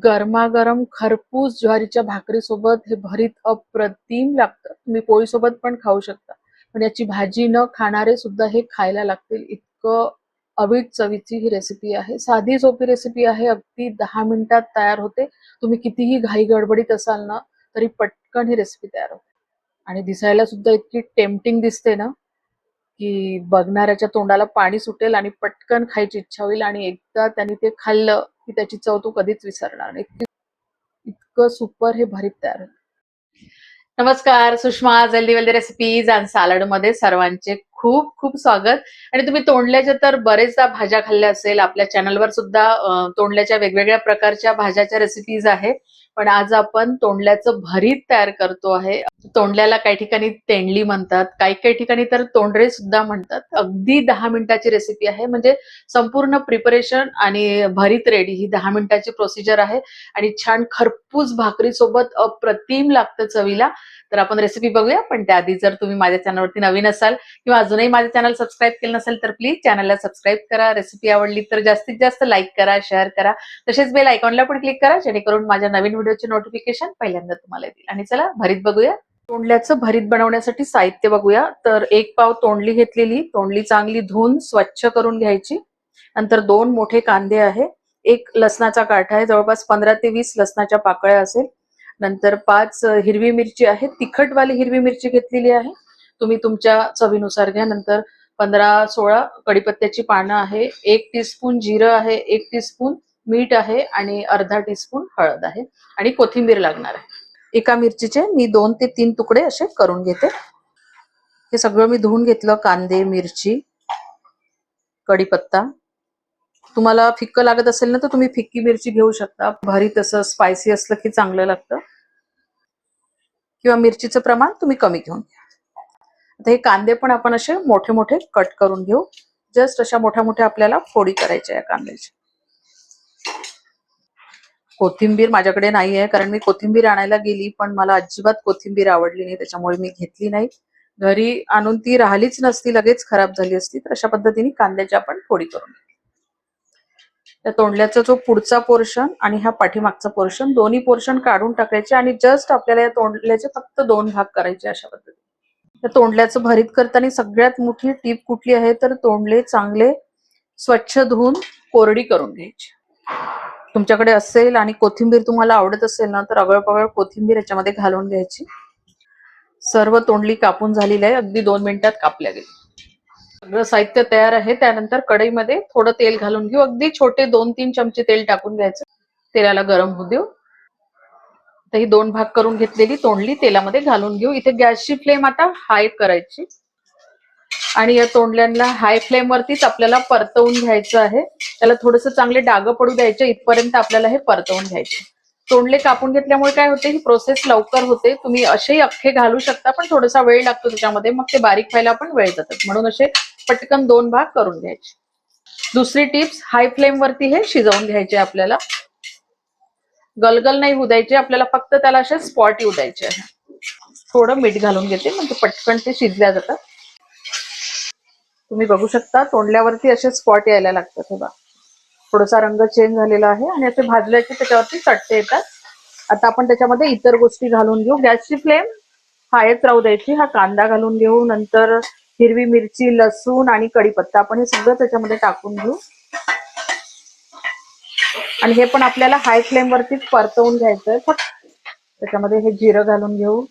गरमागरम खरपूस ज्वारीच्या भाकरीसोबत हे भरीत अप्रतिम लागतं. तुम्ही पोळीसोबत पण खाऊ शकता, पण याची भाजी न खाणारे सुद्धा हे खायला लागतील. इतकं अवीट चवीची ही रेसिपी आहे. साधी सोपी रेसिपी आहे. अगदी 10 मिनिटात तयार होते. तुम्ही कितीही घाई गडबडीत असाल ना, तरी पटकन ही रेसिपी तयार होते. आणि दिसायला सुद्धा इतकी टेम्पटिंग दिसते ना, की बघणाऱ्याच्या तोंडाला पाणी सुटेल आणि पटकन खायची इच्छा होईल. आणि एकदा त्यांनी ते खाल्लं की त्याची चव तो कधीच विसरणार नाही. इतकं सुपर हे भरीत तयार होतं. नमस्कार, Sushma healthy wealthy recipes and salad मध्ये सर्वांचे खूप खूप स्वागत. आणि तुम्ही तोंडल्याच्या तर बरेचदा भाज्या खाल्ल्या असेल. आपल्या चॅनलवर सुद्धा तोंडल्याच्या वेगवेगळ्या प्रकारच्या भाज्याच्या रेसिपीज आहे. पण आज आपण तोंडल्याचं भरीत तयार करतो आहे. तोंडल्याला काही ठिकाणी तेंडली म्हणतात, काही काही ठिकाणी तर तोंडरे सुद्धा म्हणतात. अगदी 10 मिनिटाची रेसिपी आहे. म्हणजे संपूर्ण प्रिपरेशन आणि भरीत रेडी ही 10 मिनिटाची प्रोसिजर आहे. आणि छान खरपूस भाकरी सोबत अप्रतिम लागतं चवीला. तर आपण रेसिपी बघूया. पण त्याआधी जर तुम्ही माझ्या चॅनलवरती नवीन असाल किंवा अजूनही माझे चॅनल सबस्क्राईब केलं नसेल तर प्लीज चॅनलला सबस्क्राईब करा. रेसिपी आवडली तर जास्तीत जास्त लाईक करा, शेअर करा. तसेच बेल आयकॉनला पण क्लिक करा, जेणेकरून माझ्या नवीन व्हिडिओचे नोटिफिकेशन पहिल्यांदा तुम्हाला येतील. आणि चला भरीत बघूया. तोंडल्याचं भरीत बनवण्यासाठी साहित्य बघूया. तर 1 पाव तोंडली घेतलेली. तोंडली चांगली धुवून स्वच्छ करून घ्यायची. नंतर 2 मोठे कांदे आहे. 1 लसणाचा काठा आहे. जवळपास 15 ते 20 लसणाच्या पाकळ्या असेल. नंतर 5 हिरवी मिरची आहे. तिखटवाली हिरवी मिरची घेतलेली आहे. तुम्ही तुमच्या चवीनुसार घ्या. नंतर 15-16 कढीपत्त्याची पानं आहे. 1 टीस्पून जिरं आहे. 1 टीस्पून मीठ आहे आणि अर्धा टीस्पून हळद आहे. आणि कोथिंबीर लागणार आहे. एका मिरचीचे मी 2 ते 3 तुकडे असे करून घेते. हे सगळं मी धुवून घेतलं. कांदे, मिरची, कढीपत्ता. तुम्हाला फिक्क लागत असेल ना तर तुम्ही फिक्की मिरची घेऊ शकता. भरीत असं स्पायसी असलं की चांगलं लागतं. किंवा मिरचीचं प्रमाण तुम्ही कमी घेऊन घ्या. आता हे कांदे पण आपण असे मोठे मोठे कट करून घेऊ. जस्ट अशा मोठ्या मोठ्या आपल्याला फोडी करायच्या या कांद्याची. कोथिंबीर माझ्याकडे नाहीये, कारण मी कोथिंबीर आणायला गेली पण मला अजिबात कोथिंबीर आवडली नाही, त्याच्यामुळे मी घेतली नाही. घरी आणून ती राहिलीच नसती, लगेच खराब झाली असती. तर अशा पद्धतीने कांद्याची आपण फोडी करून घेऊ. त्या तोंडल्याचा जो पुढचा पोर्शन आणि हा पाठीमागचा पोर्शन, दोन्ही पोर्शन काढून टाकायचे आणि जस्ट आपल्याला या तोंडल्याचे फक्त 2 भाग करायचे अशा पद्धतीने. त्या तोंडल्याचं भरीत करताना सगळ्यात मोठी टीप कुठली आहे तर तोंडले चांगले स्वच्छ धुवून कोरडी करून घ्यायची. तुमच्याकडे असेल आणि कोथिंबीर तुम्हाला आवडत असेल ना तर अगळपगळ कोथिंबीर याच्यामध्ये घालून घ्यायची. सर्व तोंडली कापून झालेली आहे. अगदी 2 मिनिटात कापल्या गेली. सगळं साहित्य तयार आहे. त्यानंतर कढईमध्ये थोडं तेल घालून घेऊ. अगदी छोटे 2-3 चमचे तेल टाकून घ्यायचं. तेलाला गरम होऊ देऊ. तर ही 2 भाग करून घेतलेली तोंडली तेलामध्ये घालून घेऊ. इथे गॅसची फ्लेम आता हाय करायची आणि या तोंडल्यांना हाय फ्लेम वरतीच आपल्याला परतवून घ्यायचं आहे. त्याला थोडंसं चांगले डाग पडू द्यायचे, इथपर्यंत आपल्याला हे परतवून घ्यायचे. तोंडले कापून घेतल्यामुळे काय होते, ही प्रोसेस लवकर होते. तुम्ही असेही अख्खे घालू शकता, पण थोडासा वेळ लागतो त्याच्यामध्ये, मग ते बारीक व्हायला पण वेळ जातात. म्हणून असे पटकन 2 भाग करून घ्यायचे. दुसरी टिप्स, हाय फ्लेम वरती हे शिजवून घ्यायचे आपल्याला. गलगल नाही होऊ द्यायचे, आपल्याला फक्त त्याला असे स्पॉट येऊ द्यायचे आहे. थोडं मीठ घालून घेते म्हणजे पटकन ते शिजल्या जातात. तुम्ही बघू शकता तोंडल्यावरती असे स्पॉट यायला लागतात. हे बघा, थोडासा रंग चेंज झालेला आहे आणि असे भाजले की त्याच्यावरती चटके येतात. आता आपण त्याच्यामध्ये इतर गोष्टी घालून घेऊ. गॅसची फ्लेम हायच राहू द्यायची. हा कांदा घालून घेऊ, नंतर हिरवी मिरची, लसूण आणि कढीपत्ता आपण हे सगळं त्याच्यामध्ये टाकून घेऊ. आणि हे पण आपल्याला हाय फ्लेम वरतीच परतवून घ्यायचंय. फक्त त्याच्यामध्ये हे जिरं घालून घेऊ,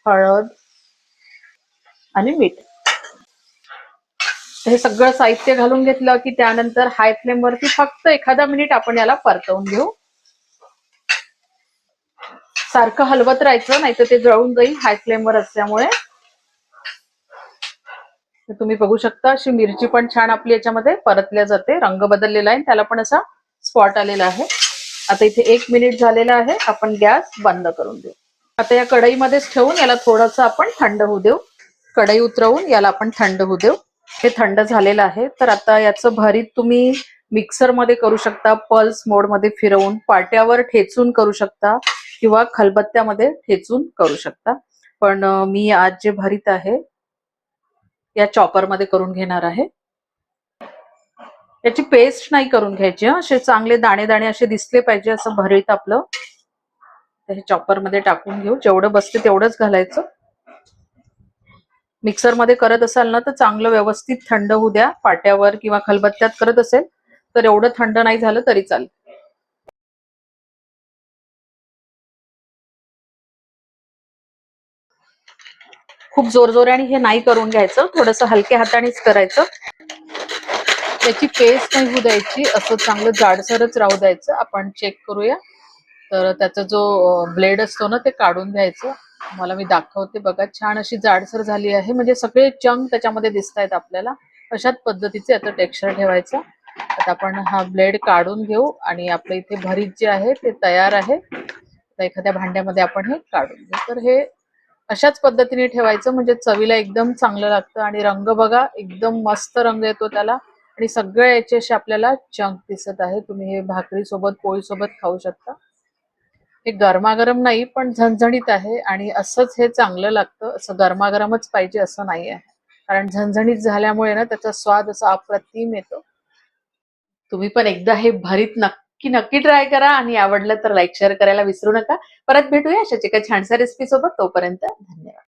हळद आणि मीठ. हे सगळं साहित्य घालून घेतलं की त्यानंतर हाय फ्लेम वरती फक्त एखादा मिनिट आपण याला परतवून घेऊ. सारखं हलवत राहायचं, नाहीतर ते जळून जाईल हाय फ्लेम वर असल्यामुळे. तुम्ही बघू शकता अशी मिरची पण छान आपली याच्यामध्ये परतल्या जाते. रंग बदललेला आहे, त्याला पण असा स्पॉट आलेला आहे. आता इथे 1 मिनिट झालेला आहे. आपण गॅस बंद करून देऊ. आता या कढईमध्येच ठेवून याला थोडंसं आपण थंड होऊ देऊ. कढई उतरवून याला आपण थंड होऊ देऊ. हे थंड झालेलं आहे. तर आता याचं भरीत तुम्ही मिक्सर मध्ये करू शकता, पल्स मोड मध्ये फिरवून, पाट्यावर ठेचून करू शकता किंवा खलबत्त्यामध्ये ठेचून करू शकता. पण मी आज जे भरीत आहे या चॉपर मध्ये करून घेणार आहे. याची पेस्ट नाही करून घ्यायची, असे चांगले दाणे दाणे असे दिसले पाहिजे असं भरीत आपलं. हे चॉपर मध्ये टाकून घेऊ, जेवढं बसते तेवढंच घालायचं. मिक्सर मध्ये करत असाल ना तर चांगलं व्यवस्थित थंड होऊ द्या. पाट्यावर किंवा खलबत्त्यात करत असेल तर एवढं थंड नाही झालं तरी चालेल. खूप जोरजोराने हे नाही करून घ्यायचं, थोडंसं हलक्या हातानेच करायचं. त्याची पेस्ट नाही होऊ द्यायची, असं चांगलं जाडसरच राहू द्यायचं. आपण चेक करूया. तर त्याचा जो ब्लेड असतो ना ते काढून घ्यायचं. मला मी दाखवते बघा, छान अशी जाडसर झाली आहे, म्हणजे सगळे चंक त्याच्यामध्ये दिसत आहेत आपल्याला. अशाच पद्धतीचे आता टेक्स्चर ठेवायचं. आता आपण हा ब्लेड काढून घेऊ आणि आपलं इथे भरीत जे आहे ते तयार आहे. तर एखाद्या भांड्यामध्ये आपण हे काढून घेऊ. तर हे अशाच पद्धतीने ठेवायचं, म्हणजे चवीला एकदम चांगलं लागतं. आणि रंग बघा, एकदम मस्त रंग येतो त्याला. आणि सगळ्या याचे असे आपल्याला चंक दिसत आहे. तुम्ही हे भाकरी सोबत पोळी सोबत खाऊ शकता. हे गरमागरम नाही पण झणझणीत आहे आणि असंच हे चांगलं लागतं. असं गरमागरमच पाहिजे असं नाही आहे, कारण झणझणीत झाल्यामुळे ना त्याचा स्वाद असा अप्रतिम येतो. तुम्ही पण एकदा हे भरीत नक्की नक्की ट्राय करा आणि आवडलं तर लाईक शेअर करायला विसरू नका. परत भेटूया अशाच एका छानशा रेसिपी सोबत. तोपर्यंत धन्यवाद.